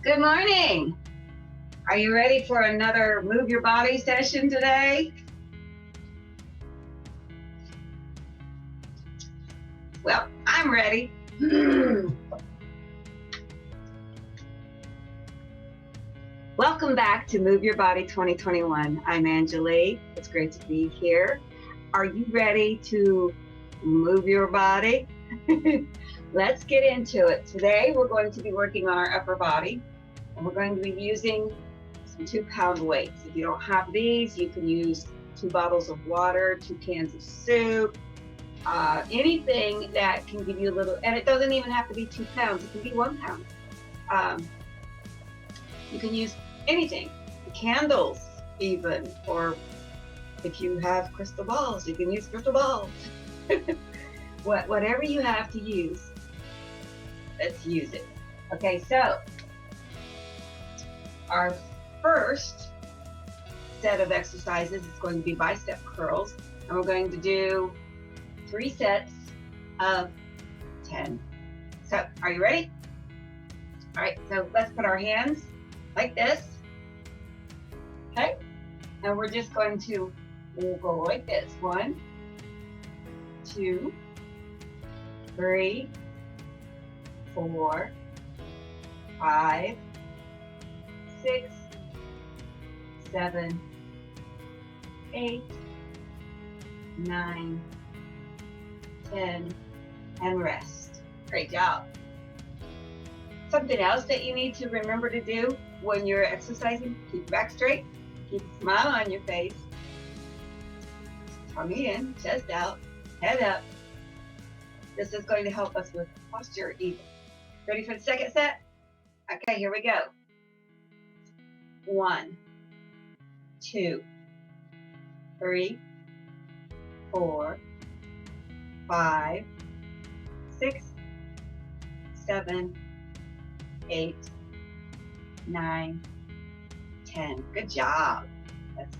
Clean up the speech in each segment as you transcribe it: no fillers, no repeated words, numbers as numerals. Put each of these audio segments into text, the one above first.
Good morning. Are you ready for another Move Your Body session today? Well, I'm ready. Welcome back to Move Your Body 2021. I'm Angelique. It's great to be here. Are you ready to move your body? Let's get into it. Today we're going to be working on our upper body, and we're going to be using some 2-pound weights. If you don't have these, you can use 2 bottles of water, 2 cans of soup, anything that can give you a little, and it doesn't even have to be 2 pounds, it can be 1 pound. You can use anything, candles even, or if you have crystal balls, you can use crystal balls. Whatever you have to use, let's use it. Okay, so our first set of exercises is going to be bicep curls, and we're going to do 3 sets of 10. So, are you ready? All right, so let's put our hands like this, okay? And we're just going to, we'll go like this. 1, 2, 3, 4, 5, 6, 7, 8, 9, 10, and rest. Great job. Something else that you need to remember to do when you're exercising, keep your back straight, keep a smile on your face, tummy in, chest out, head up. This is going to help us with posture even. Ready for the second set? Okay, here we go. 1, 2, 3, 4, 5, 6, 7, 8, 9, 10. Good job. Let's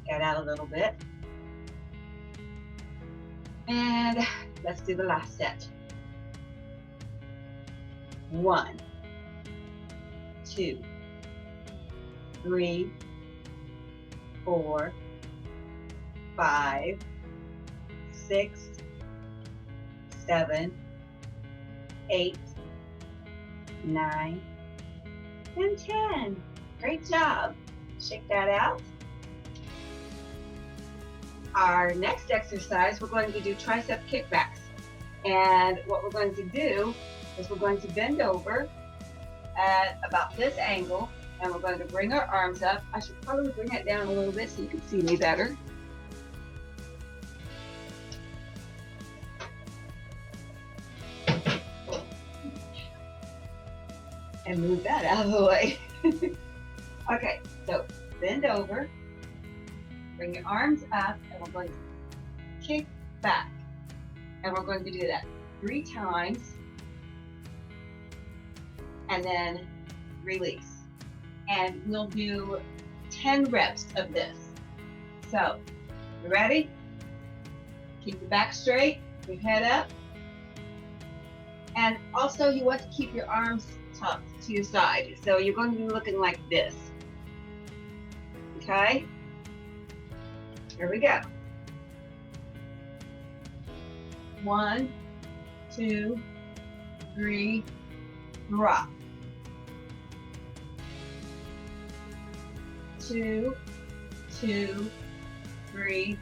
get out a little bit. And let's do the last set. 1, 2, 3, 4, 5, 6, 7, 8, 9, and 10. Great job. Shake that out. Our next exercise, we're going to do tricep kickbacks. And what we're going to do is we're going to bend over at about this angle, and we're going to bring our arms up. I should probably bring it down a little bit so you can see me better. And move that out of the way. Okay, so bend over, bring your arms up, and we're going to kick back. And we're going to do that 3 times, and then release. And we'll do 10 reps of this. So, you ready? Keep your back straight, your head up. And also you want to keep your arms tucked to your side. So you're going to be looking like this. Okay? Here we go. 1, 2, 3, drop. 2, 2, 3,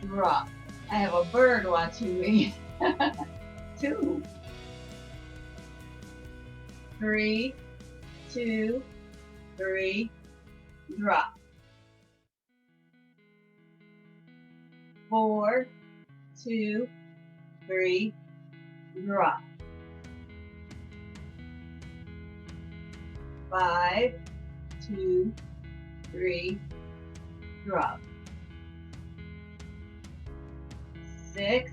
drop. I have a bird watching me. 2, 3, 2, 3, drop. 4, 2, 3, drop. 5, 2, 3, drop. 6,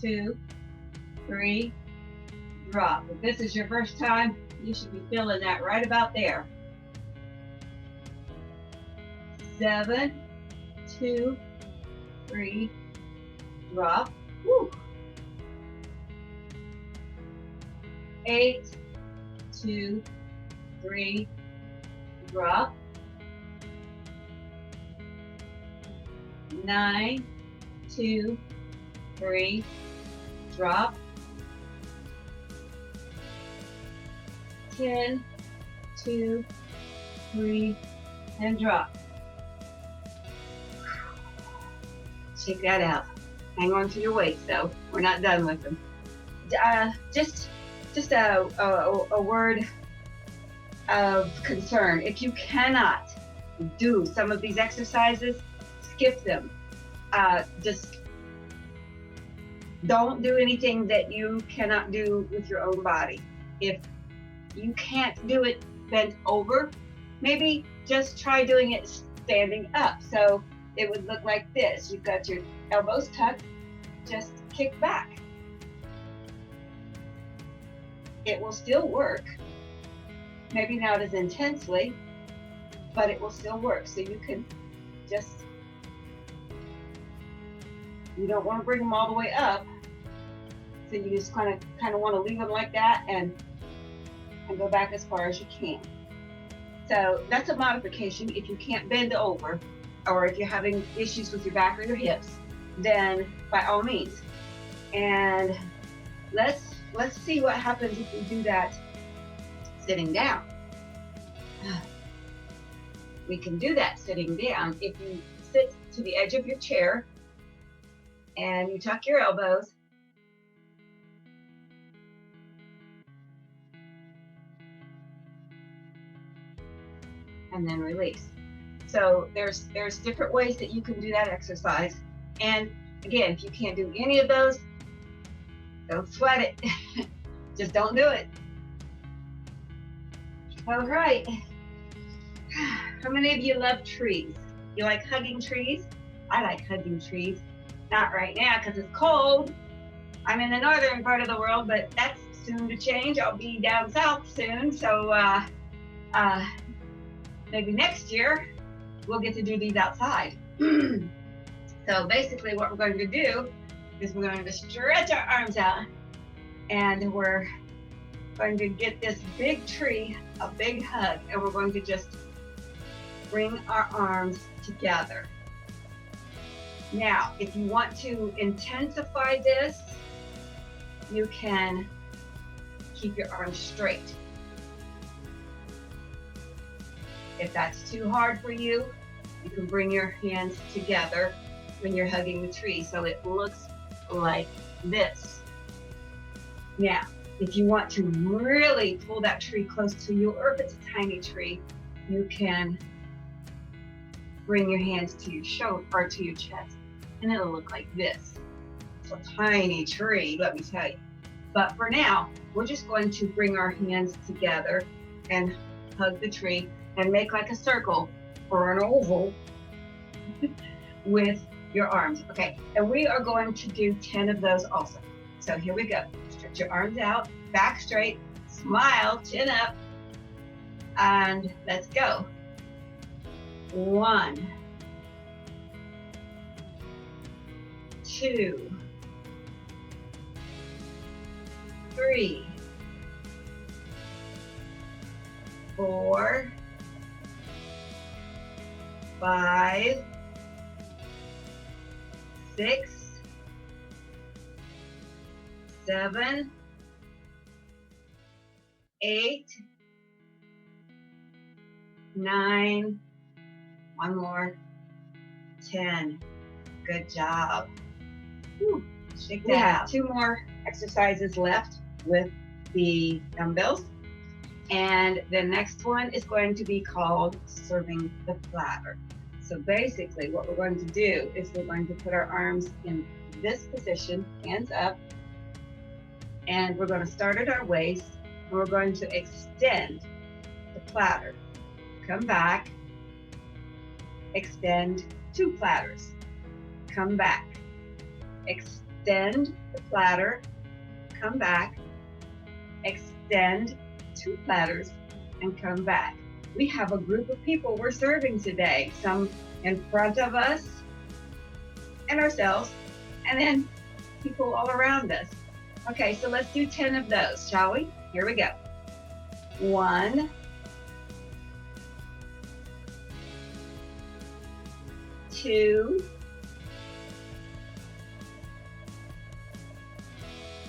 2, 3, drop. If this is your first time, you should be feeling that right about there. 7, 2, 3, drop. Woo. 8, 2, 3, drop. 9, 2, 3, drop. 10, 2, 3, and drop. Shake that out. Hang on to your weights though. We're not done with them. Just a word of concern. If you cannot do some of these exercises, skip them. Just don't do anything that you cannot do with your own body. If you can't do it bent over, maybe just try doing it standing up. So it would look like this. You've got your elbows tucked, just kick back. It will still work. Maybe not as intensely, but it will still work. So you can just, you don't want to bring them all the way up. So you just kind of want to leave them like that and go back as far as you can. So that's a modification. If you can't bend over, or if you're having issues with your back or your hips, then by all means. And let's see what happens if we do that sitting down. We can do that sitting down. If you sit to the edge of your chair and you tuck your elbows, and then release. So there's different ways that you can do that exercise. And again, if you can't do any of those, don't sweat it. Just don't do it. All right. How many of you love trees? You like hugging trees? I like hugging trees. Not right now because it's cold. I'm in the northern part of the world, but that's soon to change. I'll be down south soon. So maybe next year we'll get to do these outside. So basically what we're going to do is we're going to stretch our arms out, and we're going to get this big tree, a big hug, and we're going to just bring our arms together. Now, if you want to intensify this, you can keep your arms straight. If that's too hard for you, you can bring your hands together when you're hugging the tree so it looks like this. Now, if you want to really pull that tree close to you, or if it's a tiny tree, you can bring your hands to your shoulder or to your chest, and it'll look like this. It's a tiny tree, let me tell you. But for now, we're just going to bring our hands together and hug the tree and make like a circle or an oval with your arms. Okay, and we are going to do 10 of those also. So here we go. Stretch your arms out, back straight, smile, chin up, and let's go. 1, 2, 3, 4, 5, 6, 7, 8, 9, one more, 10. Good job. Whew. Shake that out. 2 more exercises left with the dumbbells. And the next one is going to be called serving the platter. So basically what we're going to do is we're going to put our arms in this position, hands up, and we're going to start at our waist, and we're going to extend the platter. Come back, extend 2 platters, come back, extend the platter, come back, extend 2 platters, and come back. We have a group of people we're serving today, some in front of us and ourselves, and then people all around us. Okay, so let's do 10 of those, shall we? Here we go. 1, 2,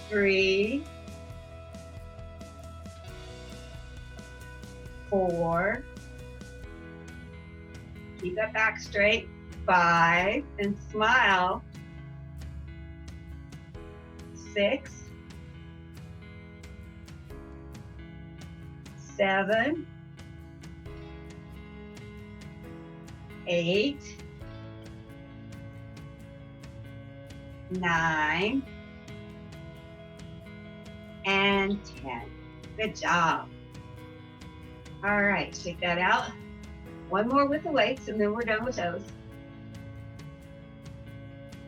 3, 4, keep that back straight, 5, and smile, 6, 7, 8, 9, and 10. Good job. All right, shake that out. One more with the weights, and then we're done with those.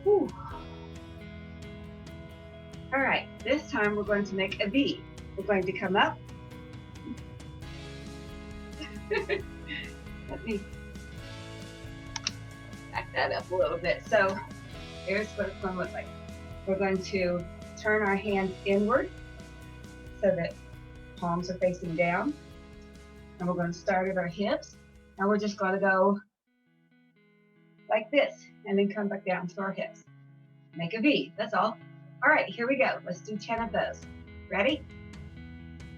Whew. All right, this time we're going to make a V. We're going to come up. Let me back that up a little bit. So here's what it's going to look like. We're going to turn our hands inward so that palms are facing down. And we're going to start at our hips. And we're just going to go like this and then come back down to our hips. Make a V, that's all. All right, here we go. Let's do 10 of those. Ready?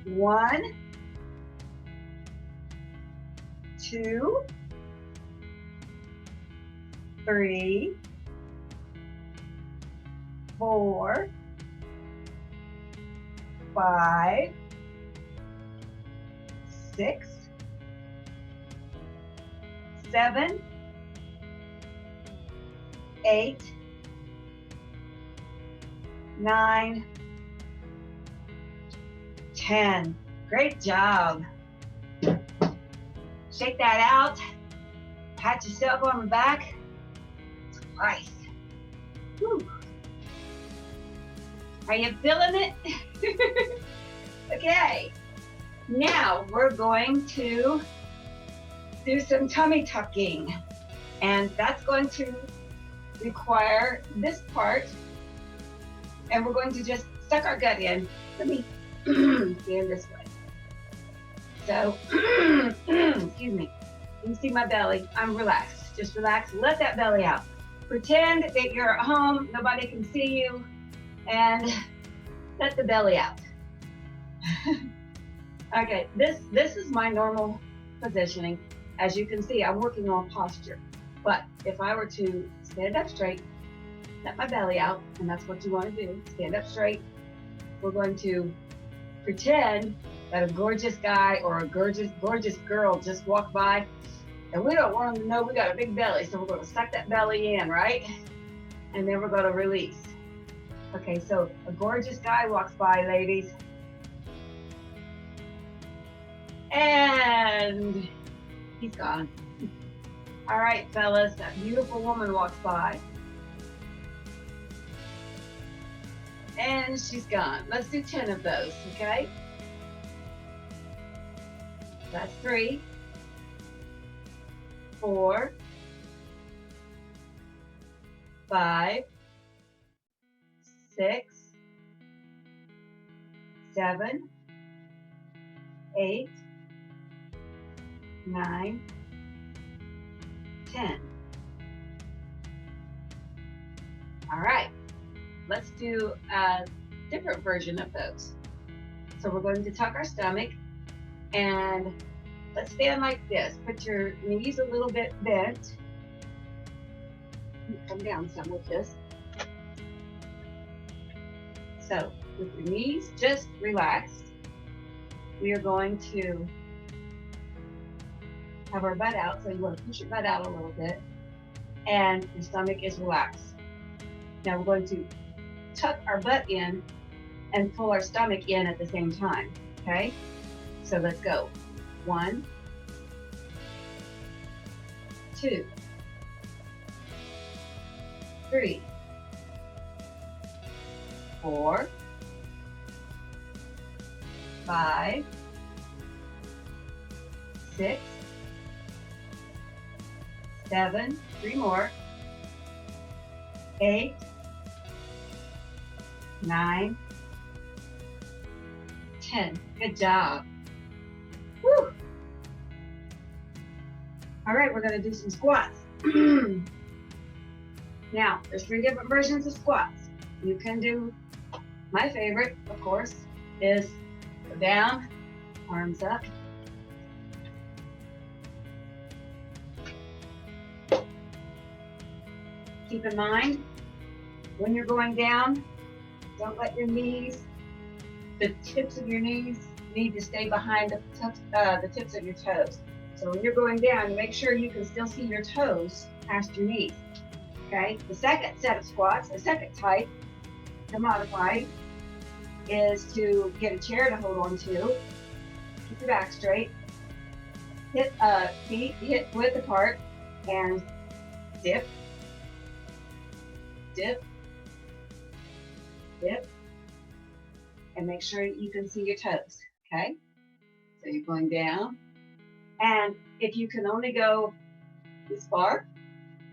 1, 2, 3, 4, 5, 6, 7, 8, 9, 10. Great job. Shake that out. Pat yourself on the back. Twice. Whew. Are you feeling it? Okay. Now we're going to do some tummy tucking. And that's going to require this part. And we're going to just suck our gut in. Let me stand this way. So, excuse me. You can see my belly. I'm relaxed. Just relax. Let that belly out. Pretend that you're at home. Nobody can see you. And let the belly out. Okay, this is my normal positioning. As you can see, I'm working on posture. But if I were to stand up straight, let my belly out, and that's what you want to do, stand up straight. We're going to pretend that a gorgeous guy or a gorgeous girl just walked by, and we don't want them to know we got a big belly, so we're going to suck that belly in, right? And then we're going to release. Okay, so a gorgeous guy walks by, ladies. And he's gone. All right, fellas, that beautiful woman walks by. And she's gone. Let's do 10 of those, okay? That's 3, 4, 5, 6, 7, 8, 9, 10. All right, let's do a different version of those. So we're going to tuck our stomach and let's stand like this. Put your knees a little bit bent. Come down some with this. So with your knees just relaxed, we are going to have our butt out. So you want to push your butt out a little bit and your stomach is relaxed. Now we're going to tuck our butt in and pull our stomach in at the same time, okay? So let's go. 1, 2, 3, 4, 5, 6, 7, 3 more, 8, 9, 10. Good job. Woo! All right, we're going to do some squats. Now, there's 3 different versions of squats. You can do, my favorite, of course, is go down, arms up. Keep in mind, when you're going down, don't let your knees, the tips of your knees need to stay behind the tips of your toes. So when you're going down, make sure you can still see your toes past your knees. Okay, the second set of squats, the second type, the modified, is to get a chair to hold on to, keep your back straight, hit feet hip width apart, and dip, dip, dip, and make sure you can see your toes, okay? So you're going down, and if you can only go this far,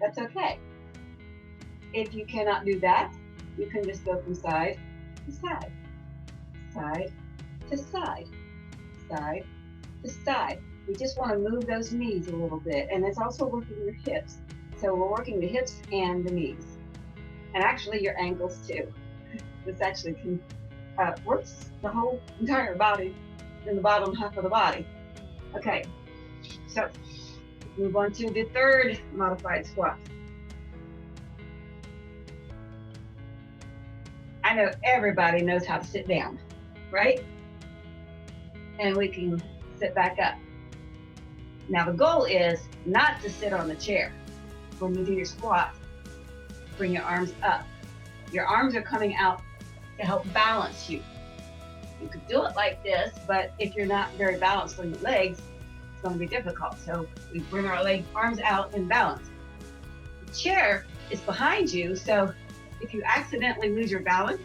that's okay. If you cannot do that, you can just go from side to side, side to side, side to side. We just want to move those knees a little bit, and it's also working your hips. So we're working the hips and the knees, and actually your ankles too. This actually can works the whole entire body in the bottom half of the body. Okay, so move on to the third modified squat. I know everybody knows how to sit down, right? And we can sit back up. Now the goal is not to sit on the chair. When you do your squat, bring your arms up. Your arms are coming out to help balance you. You could do it like this, but if you're not very balanced on your legs, it's going to be difficult. So we bring our arms out in balance. The chair is behind you, so if you accidentally lose your balance,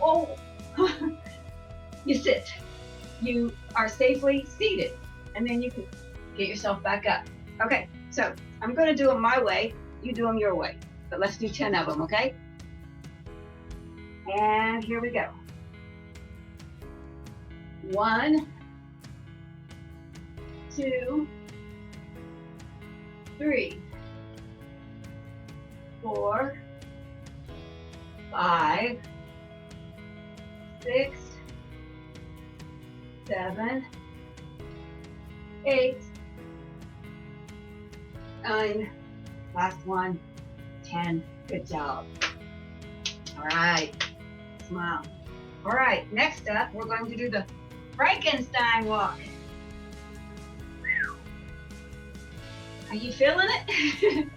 oh, you sit. You are safely seated, and then you can get yourself back up. Okay, so I'm going to do them my way. You do them your way, but let's do 10 of them, okay? And here we go. 1, 2, 3, 4, 5, 6, 7, 8, 9, last one, 10. Good job. All right, smile. All right, next up, we're going to do the Frankenstein Walk. Are you feeling it?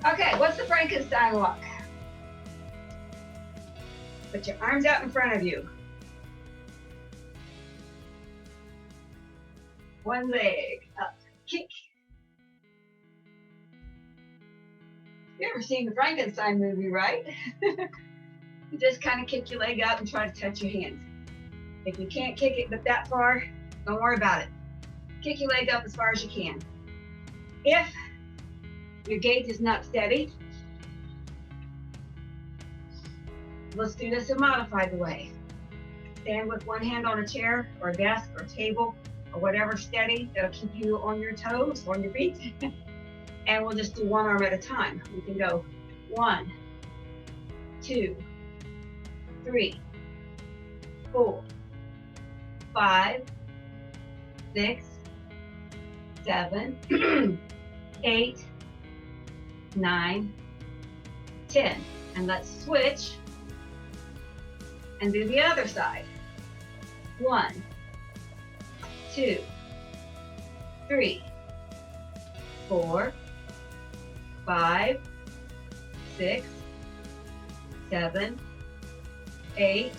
Okay, what's the Frankenstein Walk? Put your arms out in front of you. One leg up, kick. You ever seen the Frankenstein movie, right? You just kind of kick your leg out and try to touch your hands. If you can't kick it but that far, don't worry about it. Kick your leg up as far as you can. If your gait is not steady, let's do this a modified way. Stand with one hand on a chair or a desk or table or whatever steady that'll keep you on your toes, on your feet. And we'll just do one arm at a time. We can go 1, 2, 3, 4, 5, 6, 7, 8, 9, 10. And let's switch and do the other side. 1, 2, 3, 4, 5, 6, 7, 8,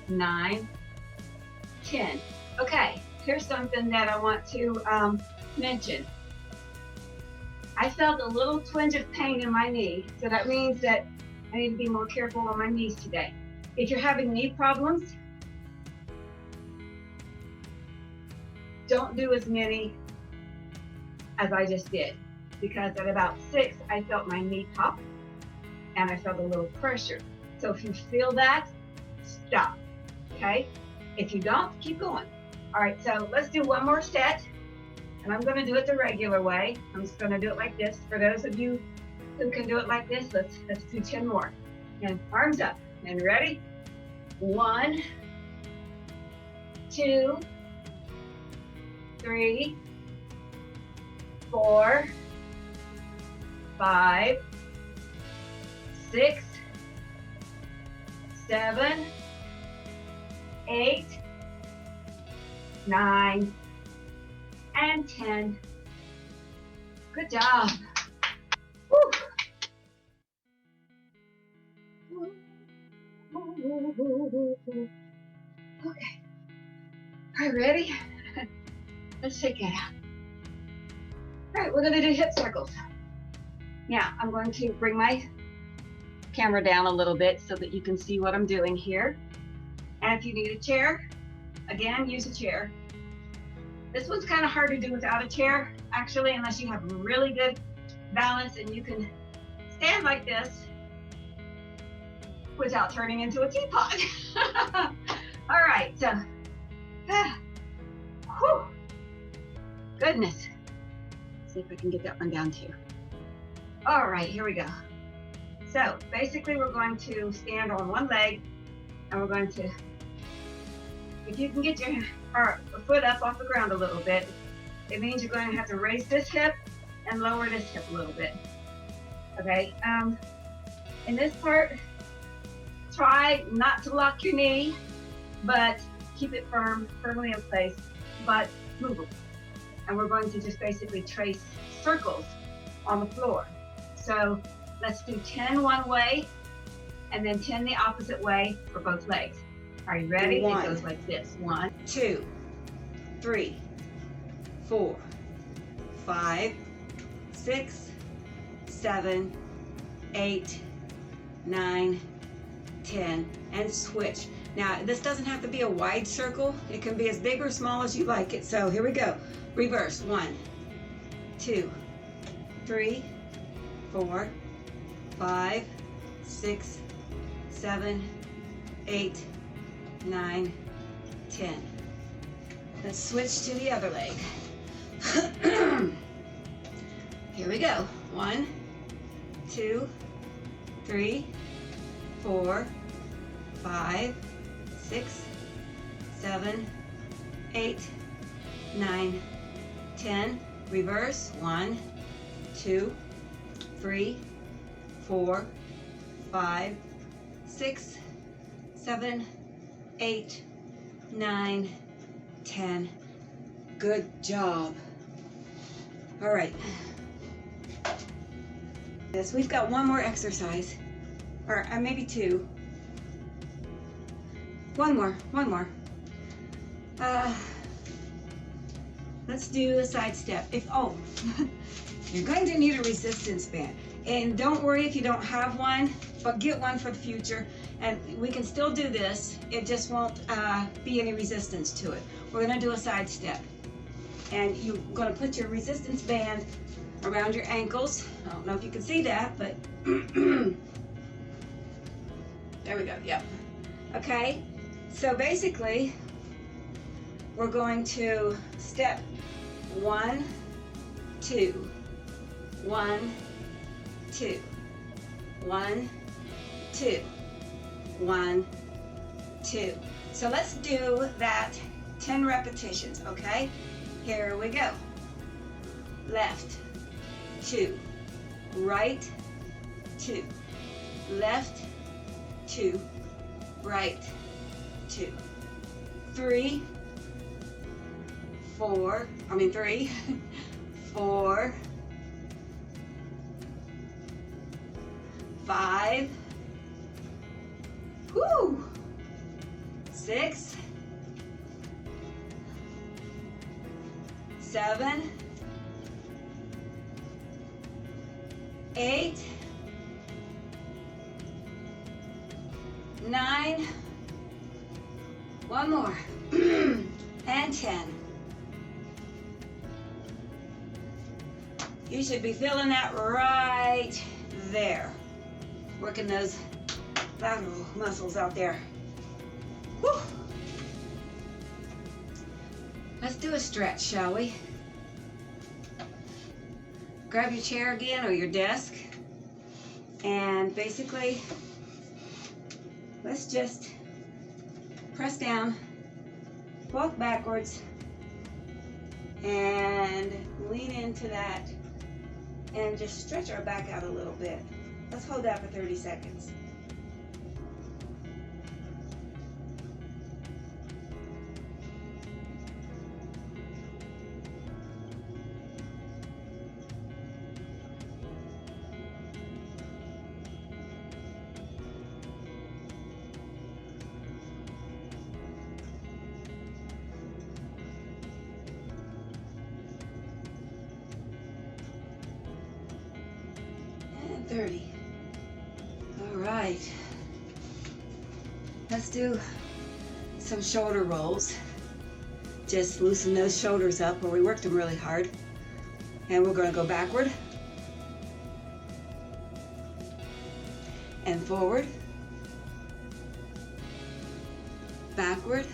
9, 10. Okay, here's something that I want to mention. I felt a little twinge of pain in my knee, so that means that I need to be more careful on my knees today. If you're having knee problems, don't do as many as I just did, because at about 6, I felt my knee pop and I felt a little pressure. So if you feel that, stop, okay? If you don't, keep going. All right, so let's do one more set, and I'm gonna do it the regular way. I'm just gonna do it like this. For those of you Who can do it like this? Let's do 10 more. And arms up. And ready? 1, 2, 3, 4, 5, 6, 7, 8, 9, and 10. Good job. Woo. Okay. All right, ready? Let's take it out. All right, we're going to do hip circles. Now, I'm going to bring my camera down a little bit so that you can see what I'm doing here. And if you need a chair, again, use a chair. This one's kind of hard to do without a chair, actually, unless you have really good balance and you can stand like this without turning into a teapot. All right, so, whew, goodness. Let's see if I can get that one down too. All right, here we go. So basically we're going to stand on one leg and we're going to, if you can get your foot up off the ground a little bit, it means you're going to have to raise this hip and lower this hip a little bit. Okay, in this part, try not to lock your knee, but keep it firmly in place, but move it. And we're going to just basically trace circles on the floor. So let's do 10 one way and then 10 the opposite way for both legs. Are you ready? It goes like this. 1, 2, 3, 4, 5, 6, 7, 8, 9, 10, and switch. Now, this doesn't have to be a wide circle. It can be as big or small as you like it. So here we go. Reverse. 1, 2, 3, 4, 5, 6, 7, 8, 9, 10. Let's switch to the other leg. Here we go. 1, 2, 3, 4, 5, 6, 7, 8, 9, 10. Reverse. 1, 2, 3, 4, 5, 6, 7, 8, 9, 10. Good job. All right. Yes, we've got one more exercise, or maybe two. One more. Let's do a side step. You're going to need a resistance band. And don't worry if you don't have one, but get one for the future. And we can still do this. It just won't be any resistance to it. We're going to do a side step. And you're going to put your resistance band around your ankles. I don't know if you can see that, but there we go. Yep. Okay. So basically, we're going to step 1, 2, 1, 2, 1, 2, 1, 2. So let's do that 10 repetitions, okay? Here we go. Left, 2, right, 2, left, 2, right, 2, 3, 4, 5, 6, 7, 8, 9, one more, and 10. You should be feeling that right there. Working those lateral muscles out there. Whew. Let's do a stretch, shall we? Grab your chair again or your desk. And basically, let's just press down, walk backwards, and lean into that, and just stretch our back out a little bit. Let's hold that for 30 seconds. And 30. All right. Let's do some shoulder rolls. Just loosen those shoulders up where we worked them really hard. And we're going to go backward and forward, backward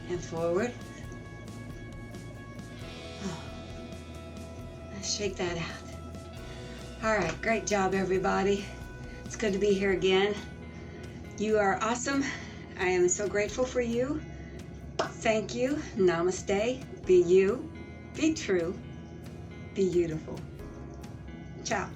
and forward. Oh. Let's shake that out. All right, great job, everybody. It's good to be here again. You are awesome. I am so grateful for you. Thank you. Namaste. Be you. Be true. Be beautiful. Ciao.